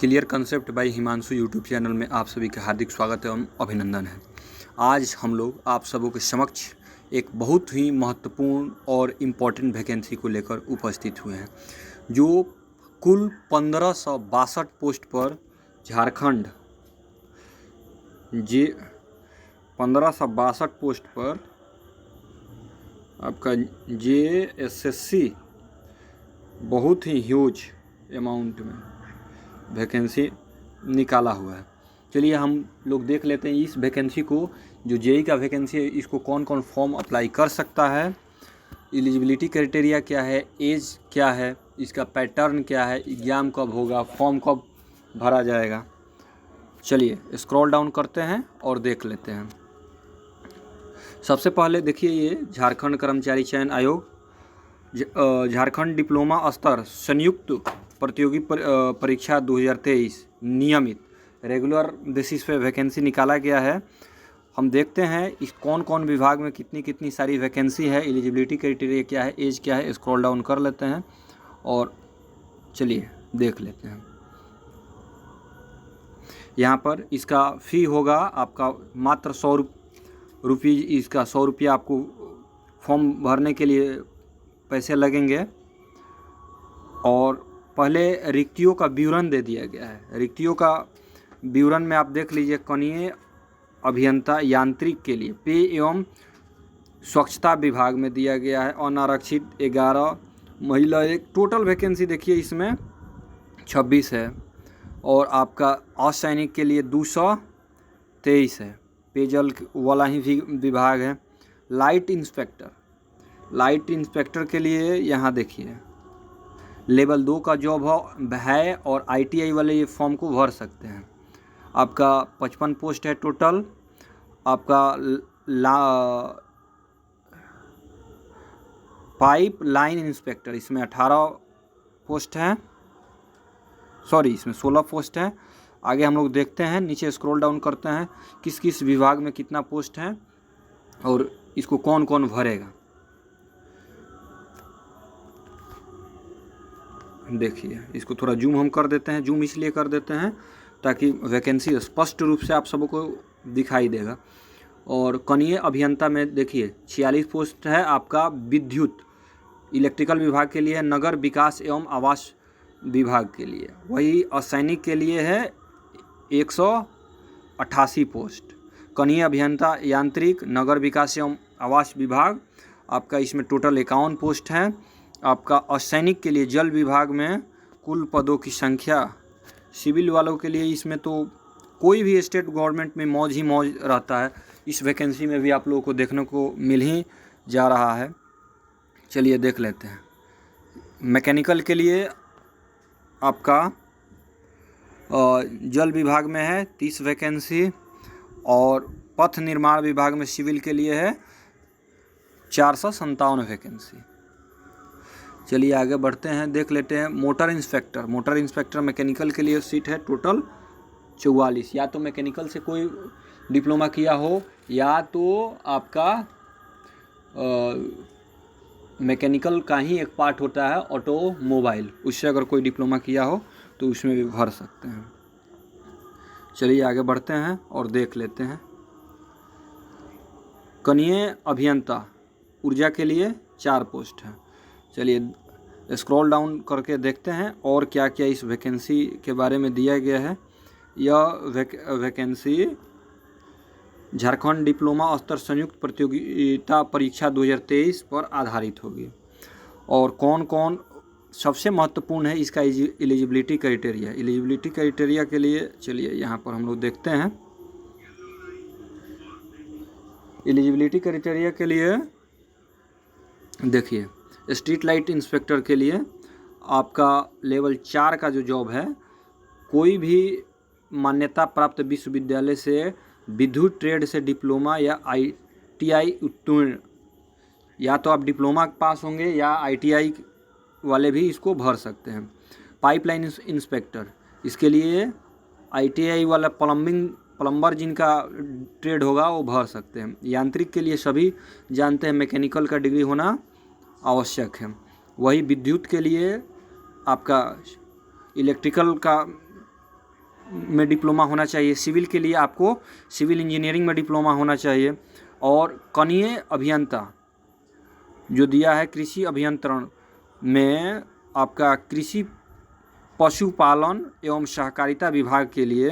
Clear concept by Himanshu YouTube channel में आप सभी का हार्दिक स्वागत एवं अभिनंदन है। आज हम लोग आप सबों के समक्ष एक बहुत ही महत्वपूर्ण और इम्पोर्टेंट वैकेंसी को लेकर उपस्थित हुए हैं, जो कुल 1562 पोस्ट पर झारखंड 1562 पोस्ट पर आपका JSSC बहुत ही ह्यूज अमाउंट में वैकेंसी निकाला हुआ है। चलिए हम लोग देख लेते हैं इस वैकेंसी को। जो जेई का वैकेंसी है, इसको कौन कौन फॉर्म अप्लाई कर सकता है, एलिजिबिलिटी क्राइटेरिया क्या है, एज क्या है, इसका पैटर्न क्या है, एग्ज़ाम कब होगा, फॉर्म कब भरा जाएगा। चलिए स्क्रॉल डाउन करते हैं और देख लेते हैं। सबसे पहले देखिए, ये झारखंड कर्मचारी चयन आयोग झारखंड डिप्लोमा स्तर संयुक्त प्रतियोगी परीक्षा 2023 नियमित रेगुलर बेसिस पे वैकेंसी निकाला गया है। हम देखते हैं इस कौन कौन विभाग में कितनी कितनी सारी वैकेंसी है, एलिजिबिलिटी क्राइटेरिया क्या है, एज क्या है। स्क्रॉल डाउन कर लेते हैं और चलिए देख लेते हैं। यहाँ पर इसका फ़ी होगा आपका मात्र 100 रुपये। इसका 100 रुपया आपको फॉर्म भरने के लिए पैसे लगेंगे। और पहले रिक्तियों का विवरण दे दिया गया है। रिक्तियों का विवरण में आप देख लीजिए, कनीय अभियंता यांत्रिक के लिए पेय एवं स्वच्छता विभाग में दिया गया है। अनारक्षित 11, महिला 1। टोटल वैकेंसी देखिए इसमें 26 है। और आपका असैनिक के लिए 223 है। पेयजल वाला ही विभाग है। लाइट इंस्पेक्टर के लिए यहाँ देखिए लेवल 2 का जॉब है और ITI वाले ये फॉर्म को भर सकते हैं। आपका 55 पोस्ट है टोटल। आपका पाइप लाइन इंस्पेक्टर, इसमें 18 पोस्ट हैं, इसमें 16 पोस्ट है। आगे हम लोग देखते हैं, नीचे स्क्रॉल डाउन करते हैं किस किस विभाग में कितना पोस्ट है और इसको कौन कौन भरेगा। देखिए इसको थोड़ा जूम हम कर देते हैं। जूम इसलिए कर देते हैं ताकि वैकेंसी स्पष्ट रूप से आप सबको दिखाई देगा। और कनीय अभियंता में देखिए 46 पोस्ट है आपका विद्युत इलेक्ट्रिकल विभाग के लिए, नगर विकास एवं आवास विभाग के लिए। वही असैनिक के लिए है 188 पोस्ट। कनीय अभियंता यांत्रिक नगर विकास एवं आवास विभाग आपका इसमें टोटल 51 पोस्ट है। आपका असैनिक के लिए जल विभाग में कुल पदों की संख्या, सिविल वालों के लिए इसमें तो कोई भी स्टेट गवर्नमेंट में मौज ही मौज रहता है। इस वैकेंसी में भी आप लोगों को देखने को मिल ही जा रहा है। चलिए देख लेते हैं। मैकेनिकल के लिए आपका जल विभाग में है 30 वैकेंसी। और पथ निर्माण विभाग में सिविल के लिए है 457 वैकेंसी। चलिए आगे बढ़ते हैं, देख लेते हैं। मोटर इंस्पेक्टर मैकेनिकल के लिए सीट है टोटल 44। या तो मैकेनिकल से कोई डिप्लोमा किया हो या तो आपका मैकेनिकल का ही एक पार्ट होता है ऑटोमोबाइल, उससे अगर कोई डिप्लोमा किया हो तो उसमें भी भर सकते हैं। चलिए आगे बढ़ते हैं और देख लेते हैं। कनीय अभियंता ऊर्जा के लिए 4 पोस्ट है। चलिए स्क्रॉल डाउन करके देखते हैं और क्या क्या इस वैकेंसी के बारे में दिया गया है। यह वैकेंसी झारखंड डिप्लोमा स्तर संयुक्त प्रतियोगिता परीक्षा 2023 पर आधारित होगी। और कौन कौन सबसे महत्वपूर्ण है इसका एलिजिबिलिटी क्राइटेरिया के लिए चलिए यहाँ पर हम लोग देखते हैं। एलिजिबिलिटी क्राइटेरिया के लिए देखिए, स्ट्रीट लाइट इंस्पेक्टर के लिए आपका लेवल 4 का जो जॉब है, कोई भी मान्यता प्राप्त विश्वविद्यालय से विद्युत ट्रेड से डिप्लोमा या ITI उत्तीर्ण, या तो आप डिप्लोमा पास होंगे या ITI वाले भी इसको भर सकते हैं। पाइपलाइन इंस्पेक्टर, इसके लिए ITI वाला प्लम्बर जिनका ट्रेड होगा वो भर सकते हैं। यांत्रिक के लिए सभी जानते हैं मैकेनिकल का डिग्री होना आवश्यक है। वही विद्युत के लिए आपका इलेक्ट्रिकल का में डिप्लोमा होना चाहिए, सिविल के लिए आपको सिविल इंजीनियरिंग में डिप्लोमा होना चाहिए, और कनीय अभियंता जो दिया है कृषि अभियंत्रण में आपका कृषि पशुपालन एवं सहकारिता विभाग के लिए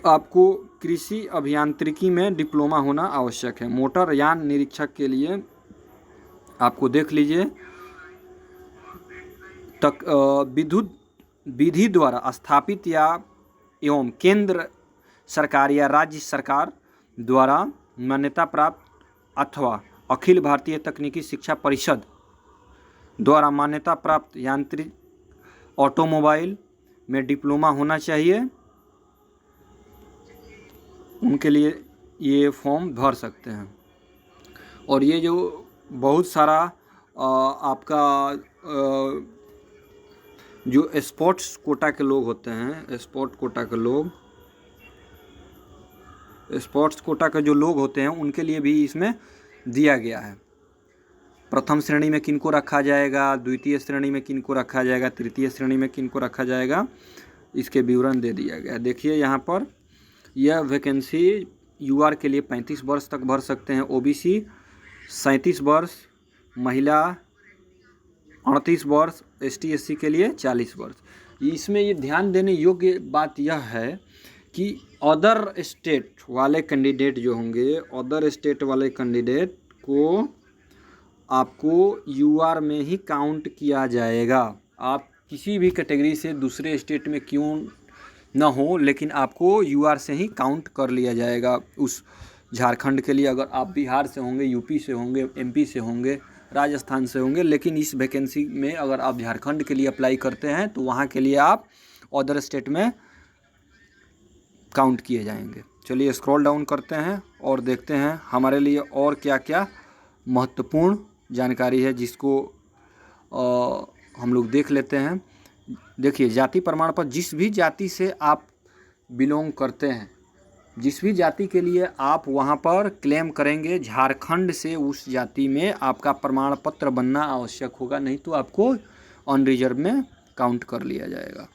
आपको कृषि अभियांत्रिकी में डिप्लोमा होना आवश्यक है। मोटर यान निरीक्षक के लिए आपको देख लीजिए तक विद्युत विधि द्वारा स्थापित या एवं केंद्र सरकार या राज्य सरकार द्वारा मान्यता प्राप्त अथवा अखिल भारतीय तकनीकी शिक्षा परिषद द्वारा मान्यता प्राप्त यांत्रिक ऑटोमोबाइल में डिप्लोमा होना चाहिए। उनके लिए ये फॉर्म भर सकते हैं। और ये जो बहुत सारा आपका जो स्पोर्ट्स कोटा के लोग होते हैं, स्पोर्ट्स कोटा के जो लोग होते हैं उनके लिए भी इसमें दिया गया है। प्रथम श्रेणी में किनको रखा जाएगा, द्वितीय श्रेणी में किनको रखा जाएगा, तृतीय श्रेणी में किनको रखा जाएगा, इसके विवरण दे दिया गया है। देखिए यहाँ पर यह वैकेंसी यूआर के लिए 35 वर्ष तक भर सकते हैं, ओबीसी 37 वर्ष, महिला 38 वर्ष, एसटी एससी के लिए 40 वर्ष। इसमें ये ध्यान देने योग्य बात यह है कि अदर स्टेट वाले कैंडिडेट जो होंगे, अदर स्टेट वाले कैंडिडेट को आपको यूआर में ही काउंट किया जाएगा। आप किसी भी कैटेगरी से दूसरे स्टेट में क्यों ना हो, लेकिन आपको यूआर से ही काउंट कर लिया जाएगा। उस झारखंड के लिए अगर आप बिहार से होंगे, यूपी से होंगे, एमपी से होंगे, राजस्थान से होंगे, लेकिन इस वैकेंसी में अगर आप झारखंड के लिए अप्लाई करते हैं तो वहाँ के लिए आप अदर स्टेट में काउंट किए जाएंगे। चलिए स्क्रॉल डाउन करते हैं और देखते हैं हमारे लिए और क्या क्या महत्वपूर्ण जानकारी है जिसको हम लोग देख लेते हैं। देखिए जाति प्रमाण पत्र, जिस भी जाति से आप बिलोंग करते हैं, जिस भी जाति के लिए आप वहाँ पर क्लेम करेंगे, झारखंड से उस जाति में आपका प्रमाण पत्र बनना आवश्यक होगा, नहीं तो आपको अनरिजर्व में काउंट कर लिया जाएगा।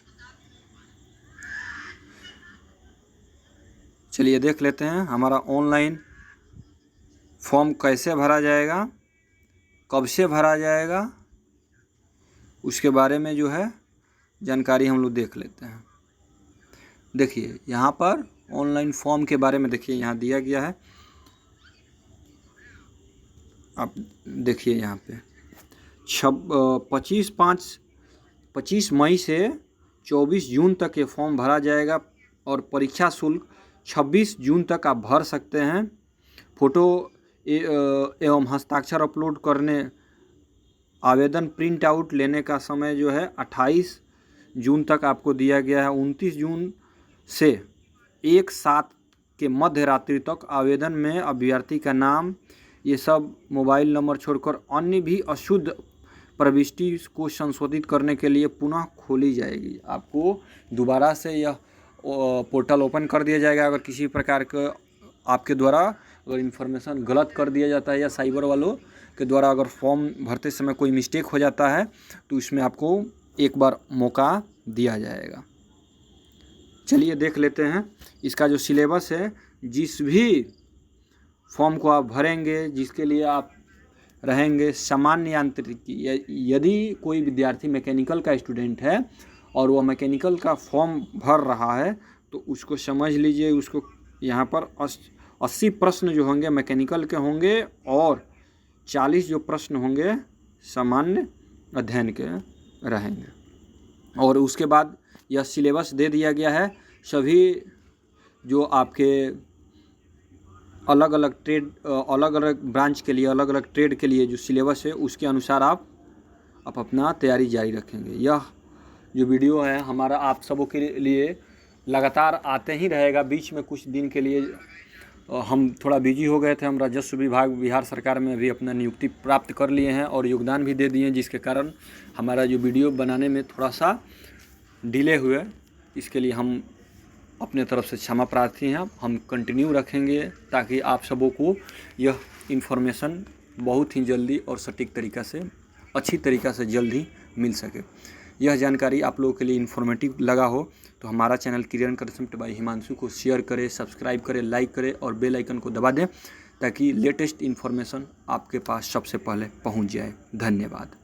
चलिए देख लेते हैं हमारा ऑनलाइन फॉर्म कैसे भरा जाएगा, कब से भरा जाएगा, उसके बारे में जो है जानकारी हम लोग देख लेते हैं। देखिए यहाँ पर ऑनलाइन फॉर्म के बारे में देखिए यहाँ दिया गया है। आप देखिए यहाँ पे 25 मई से 24 जून तक ये फॉर्म भरा जाएगा और परीक्षा शुल्क 26 जून तक आप भर सकते हैं। फ़ोटो एवं हस्ताक्षर अपलोड करने, आवेदन प्रिंट आउट लेने का समय जो है 28 जून तक आपको दिया गया है। 29 जून से 1/7 के मध्य रात्रि तक आवेदन में अभ्यर्थी का नाम, ये सब मोबाइल नंबर छोड़कर अन्य भी अशुद्ध प्रविष्टि को संशोधित करने के लिए पुनः खोली जाएगी। आपको दोबारा से यह पोर्टल ओपन कर दिया जाएगा। अगर किसी प्रकार का आपके द्वारा अगर इन्फॉर्मेशन गलत कर दिया जाता है या साइबर वालों के द्वारा अगर फॉर्म भरते समय कोई मिस्टेक हो जाता है तो इसमें आपको एक बार मौका दिया जाएगा। चलिए देख लेते हैं इसका जो सिलेबस है। जिस भी फॉर्म को आप भरेंगे, जिसके लिए आप रहेंगे सामान्य यांत्रिकी, यदि कोई विद्यार्थी मैकेनिकल का स्टूडेंट है और वह मैकेनिकल का फॉर्म भर रहा है तो उसको समझ लीजिए, उसको यहाँ पर 80 प्रश्न जो होंगे मैकेनिकल के होंगे और 40 जो प्रश्न होंगे सामान्य अध्ययन के रहेंगे। और उसके बाद यह सिलेबस दे दिया गया है। सभी जो आपके अलग अलग ट्रेड, अलग अलग ब्रांच के लिए, अलग अलग ट्रेड के लिए जो सिलेबस है उसके अनुसार आप अपना तैयारी जारी रखेंगे। यह जो वीडियो है हमारा आप सबों के लिए लगातार आते ही रहेगा। बीच में कुछ दिन के लिए हम थोड़ा बिजी हो गए थे। हम राजस्व विभाग बिहार सरकार में भी अपना नियुक्ति प्राप्त कर लिए हैं और योगदान भी दे दिए हैं, जिसके कारण हमारा जो वीडियो बनाने में थोड़ा सा डिले हुए। इसके लिए हम अपने तरफ से क्षमा प्रार्थी हैं। हम कंटिन्यू रखेंगे ताकि आप सबों को यह इन्फॉर्मेशन बहुत ही जल्दी और सटीक तरीक़ा से, अच्छी तरीक़ा से जल्द ही मिल सके। यह जानकारी आप लोगों के लिए इन्फॉर्मेटिव लगा हो तो हमारा channel career concept by Himanshu को शेयर करें, सब्सक्राइब करें, लाइक करें और बेल आइकन को दबा दें ताकि लेटेस्ट इन्फॉर्मेशन आपके पास सबसे पहले पहुंच जाए। धन्यवाद।